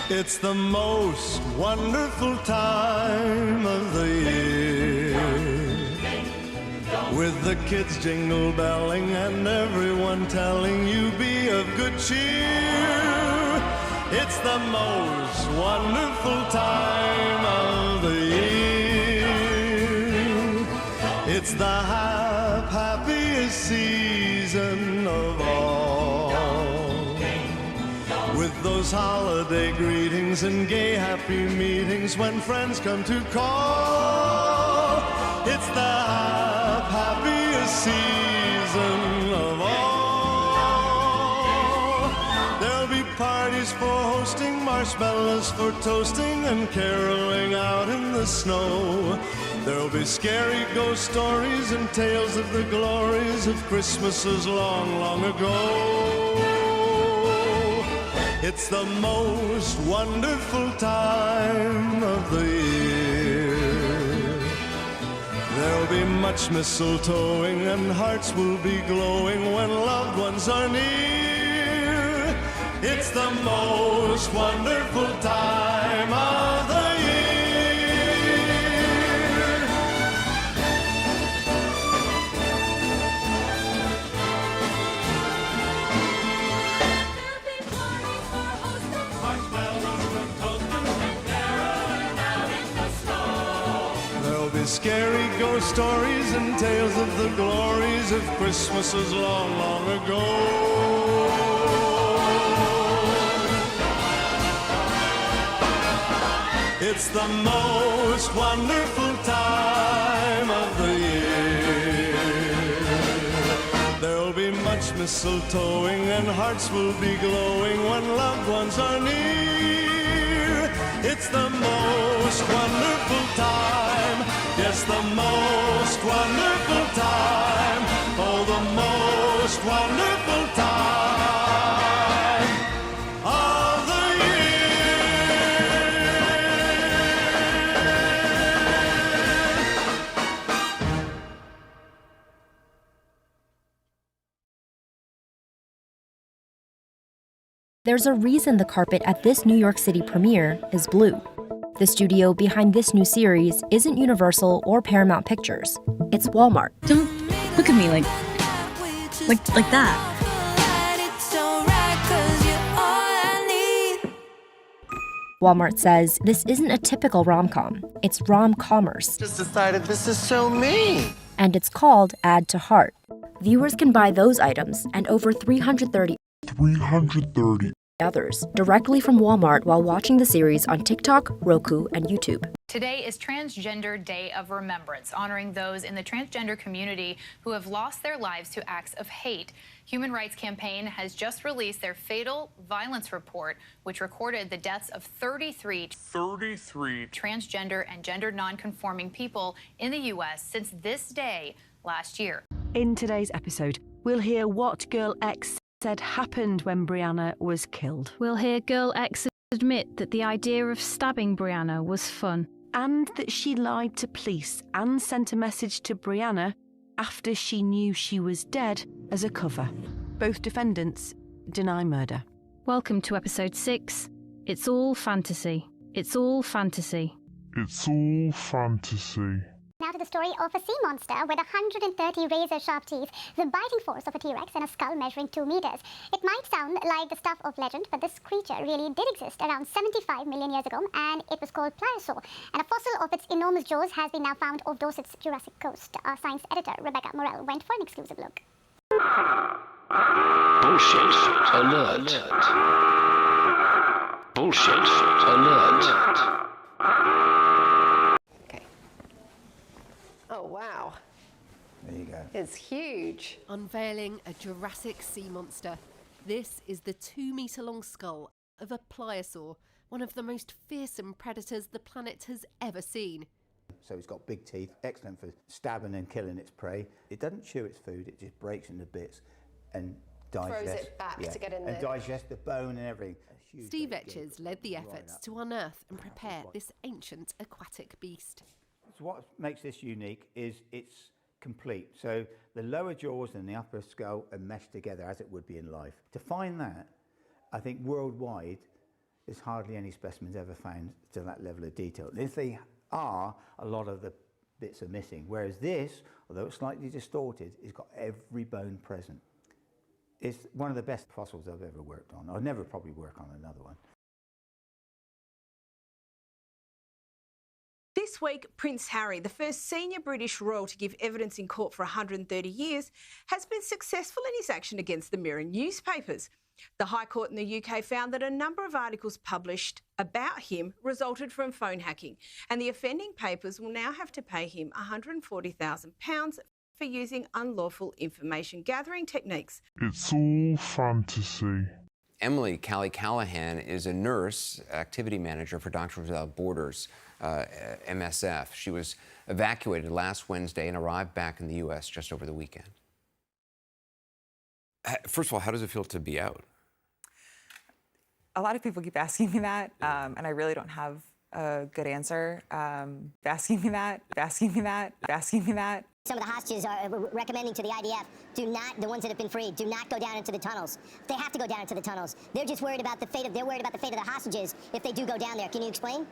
It's the most wonderful time of the year, with the kids jingle belling and everyone telling you be of good cheer. It's the most wonderful time of the year. It's the happiest season of all, with those holiday greetings and gay happy meetings when friends come to call. It's the happiest season of all. There'll be parties for hosting, marshmallows for toasting, and caroling out in the snow. There'll be scary ghost stories and tales of the glories of Christmases long, long ago. It's the most wonderful time of the year. There'll be much mistletoeing and hearts will be glowing when loved ones are near. It's the most wonderful time of the year. Scary ghost stories and tales of the glories of Christmases long, long ago. It's the most wonderful time of the year. There'll be much mistletoeing and hearts will be glowing when loved ones are near. It's the most wonderful time. Yes, the most wonderful time. Oh, the most wonderful time of the year. There's a reason the carpet at this New York City premiere is blue. The studio behind this new series isn't Universal or Paramount Pictures. It's Walmart. Don't look at me like that. Walmart says this isn't a typical rom-com. It's rom-commerce. Just decided this is so me. And it's called Add to Heart. Viewers can buy those items and over 330 others directly from Walmart while watching the series on TikTok, Roku, and YouTube. Today is Transgender Day of Remembrance, honoring those in the transgender community who have lost their lives to acts of hate. Human Rights Campaign has just released their fatal violence report, which recorded the deaths of 33 transgender and gender non-conforming people in the U.S. since this day last year. In today's episode, we'll hear what Girl X said happened when Brianna was killed. We'll hear Girl X admit that the idea of stabbing Brianna was fun. And that she lied to police and sent a message to Brianna after she knew she was dead as a cover. Both defendants deny murder. Welcome to episode 6. It's all fantasy. It's all fantasy. It's all fantasy. Now to the story of a sea monster with 130 razor-sharp teeth, the biting force of a T-Rex, and a skull measuring 2 meters. It might sound like the stuff of legend, but this creature really did exist around 75 million years ago, and it was called Pliosaur. And a fossil of its enormous jaws has been now found off Dorset's Jurassic Coast. Our science editor, Rebecca Morell, went for an exclusive look. Bullshit alert. Bullshit alert. Oh, wow. There you go. It's huge. Unveiling a Jurassic sea monster. This is the 2-metre-long skull of a pliosaur, one of the most fearsome predators the planet has ever seen. So it's got big teeth, excellent for stabbing and killing its prey. It doesn't chew its food, it just breaks into bits and digests. Throws it back to get in and there. digests the bone and everything. Steve Etches led the efforts to unearth and prepare this ancient aquatic beast. So what makes this unique is it's complete. So the lower jaws and the upper skull are meshed together as it would be in life. To find that, I think worldwide, There's hardly any specimens ever found to that level of detail. And if they are, a lot of the bits are missing. Whereas this, although it's slightly distorted, it's got every bone present. It's one of the best fossils I've ever worked on. I'll never probably work on another one. This week, Prince Harry, the first senior British royal to give evidence in court for 130 years, has been successful in his action against the Mirror newspapers. The High Court in the UK found that a number of articles published about him resulted from phone hacking, and the offending papers will now have to pay him £140,000 for using unlawful information gathering techniques. It's all fantasy. Emily Callahan is a nurse, activity manager for Doctors Without Borders, MSF. She was evacuated last Wednesday and arrived back in the U.S. just over the weekend. First of all, how does it feel to be out? A lot of people keep asking me that, and I really don't have a good answer. Asking me that. Some of the hostages are recommending to the IDF, do not, the ones that have been freed, do not go down into the tunnels. They have to go down into the tunnels. They're just worried about the fate of, the hostages if they do go down there. Can you explain?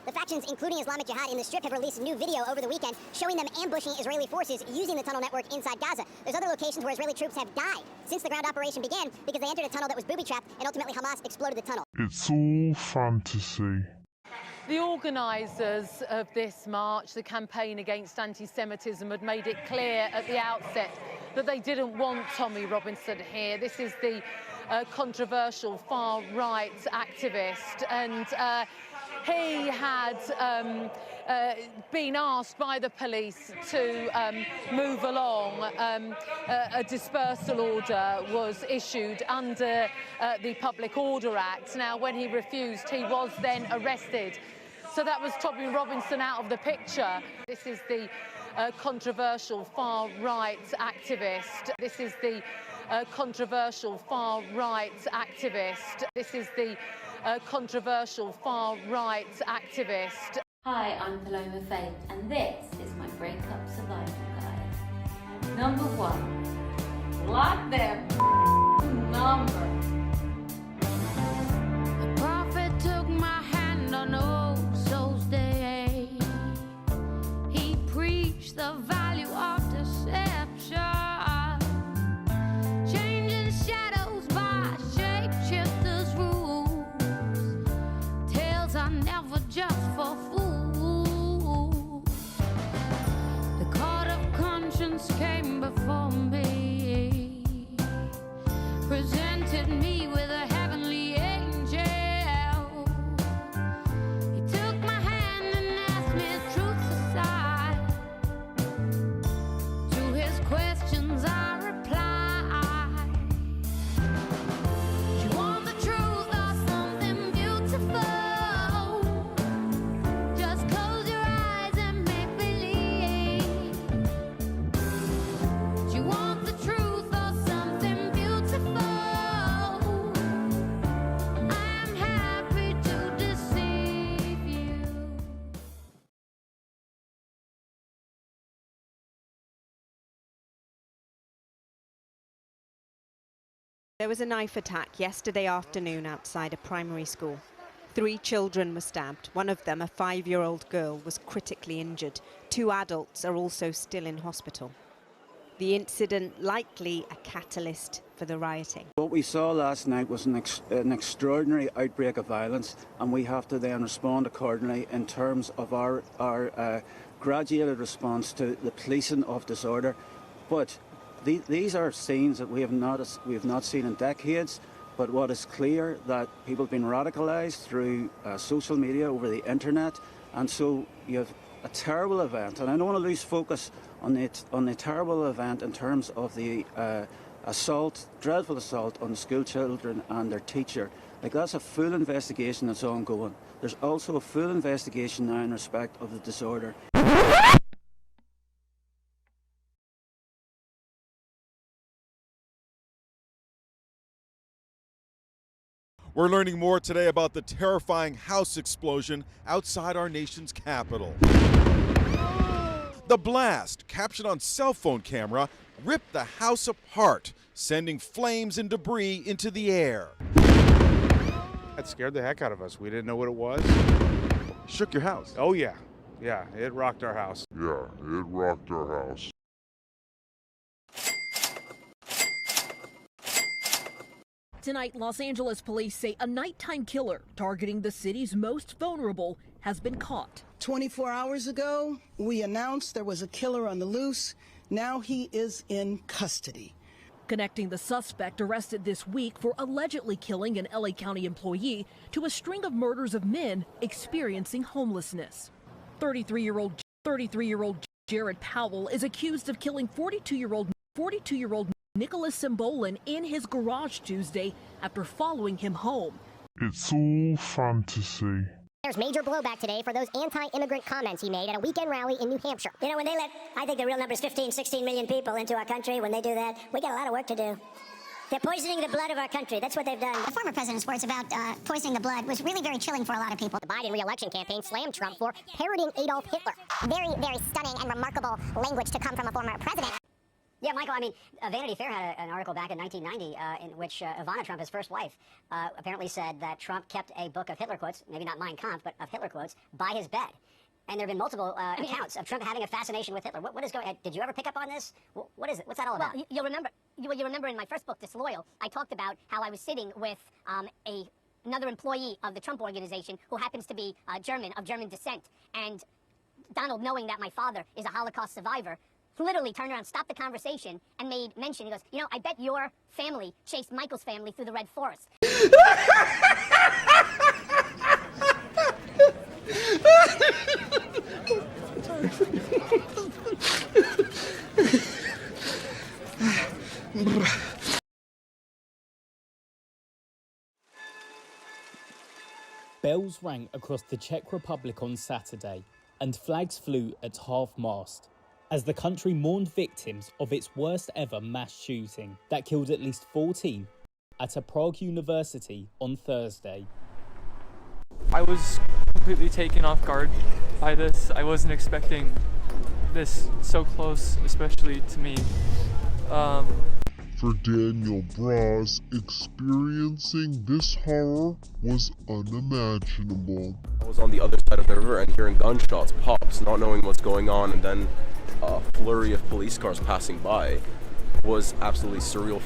The factions, including Islamic Jihad in the Strip, have released a new video over the weekend showing them ambushing Israeli forces using the tunnel network inside Gaza. There's other locations where Israeli troops have died since the ground operation began because they entered a tunnel that was booby-trapped and ultimately Hamas exploded the tunnel. It's all fantasy. The organisers of this march, the campaign against anti-Semitism, had made it clear at the outset that they didn't want Tommy Robinson here. This is the controversial far-right activist, and he had been asked by the police to move along. A dispersal order was issued under the Public Order Act. Now, when he refused, he was then arrested. So that was Tommy Robinson out of the picture. This is the controversial far-right activist. This is the controversial far-right activist. This is the controversial far-right activist. Hi, I'm Paloma Faith, and this is my breakup survival guide. Number 1, block them numbers. The prophet took my hand on Old Souls Day. He preached the value of deception, changing shadows by shapeshifters' rules. Tales are never just for fools. The court of conscience came before me, presented me with a heavenly angel. He took my hand and asked me truth's aside. To his questions I replied, you want the truth or something beautiful? Just close your eyes and make believe. You want the truth or something beautiful? I'm happy to deceive you. There was a knife attack yesterday afternoon outside a primary school. 3 children were stabbed. One of them, a 5-year-old girl, was critically injured. 2 adults are also still in hospital. The incident likely a catalyst for the rioting. What we saw last night was an extraordinary outbreak of violence, and we have to then respond accordingly in terms of our graduated response to the policing of disorder. But these are scenes that we have not seen in decades. But what is clear that people have been radicalised through social media, over the internet, and so you have a terrible event. And I don't want to lose focus on the terrible event in terms of the assault, dreadful assault on the school children and their teacher. Like, that's a full investigation that's ongoing. There's also a full investigation now in respect of the disorder. We're learning more today about the terrifying house explosion outside our nation's capital. The blast, captured on cell phone camera, ripped the house apart, sending flames and debris into the air. That scared the heck out of us. We didn't know what it was. Shook your house? Oh, yeah. Yeah, it rocked our house. Yeah, it rocked our house. Tonight, Los Angeles police say a nighttime killer targeting the city's most vulnerable has been caught. 24 hours ago, we announced there was a killer on the loose. Now he is in custody. Connecting the suspect arrested this week for allegedly killing an LA County employee to a string of murders of men experiencing homelessness. 33-year-old Jared Powell is accused of killing 42-year-old Nicholas Sembolin in his garage Tuesday after following him home. It's all fantasy. There's major blowback today for those anti-immigrant comments he made at a weekend rally in New Hampshire. You know, when they let, I think the real number is 15, 16 million people into our country. When they do that, we got a lot of work to do. They're poisoning the blood of our country. That's what they've done. The former president's words about poisoning the blood was really very chilling for a lot of people. The Biden re-election campaign slammed Trump for parroting Adolf Hitler. Very, very stunning and remarkable language to come from a former president. Yeah, Michael, I mean, Vanity Fair had an article back in 1990 in which Ivana Trump, his first wife, apparently said that Trump kept a book of Hitler quotes, maybe not Mein Kampf, but of Hitler quotes, by his bed. And there have been multiple accounts of Trump having a fascination with Hitler. What is going on? Did you ever pick up on this? What is it? What's that all about? Well, you'll remember in my first book, Disloyal, I talked about how I was sitting with another employee of the Trump organization who happens to be German, of German descent. And Donald, knowing that my father is a Holocaust survivor, literally turned around, stopped the conversation, and made mention. He goes, you know, I bet your family chased Michael's family through the Red Forest. Bells rang across the Czech Republic on Saturday, and flags flew at half-mast as the country mourned victims of its worst ever mass shooting that killed at least 14 at a Prague university on Thursday. I was completely taken off guard by this. I wasn't expecting this so close, especially to me. For Daniel Bras, experiencing this horror was unimaginable. I was on the other side of the river and hearing gunshots, pops, not knowing what's going on, and then a flurry of police cars passing by was absolutely surreal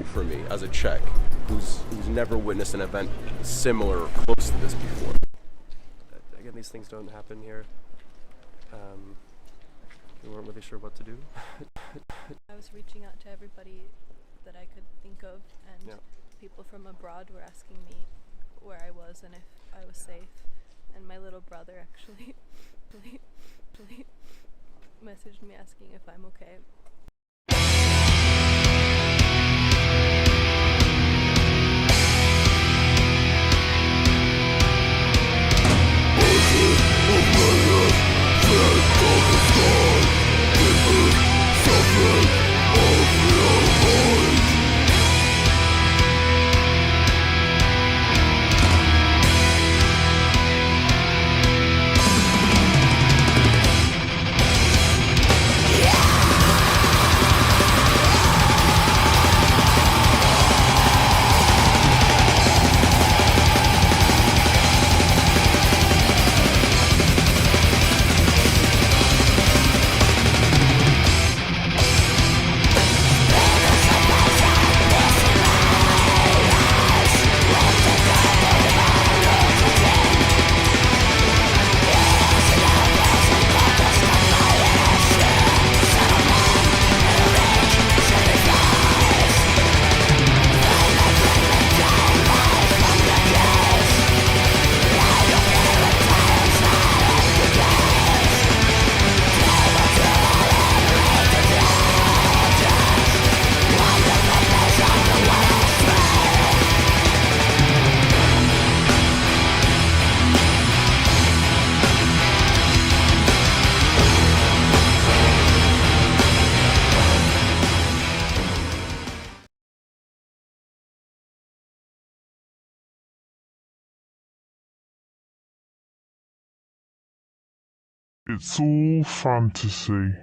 for me as a Czech who's never witnessed an event similar or close to this before. Again, these things don't happen here. We weren't really sure what to do. I was reaching out to everybody that I could think of, and people from abroad were asking me where I was and if I was safe. And my little brother actually messaged me asking if I'm okay. It's all fantasy.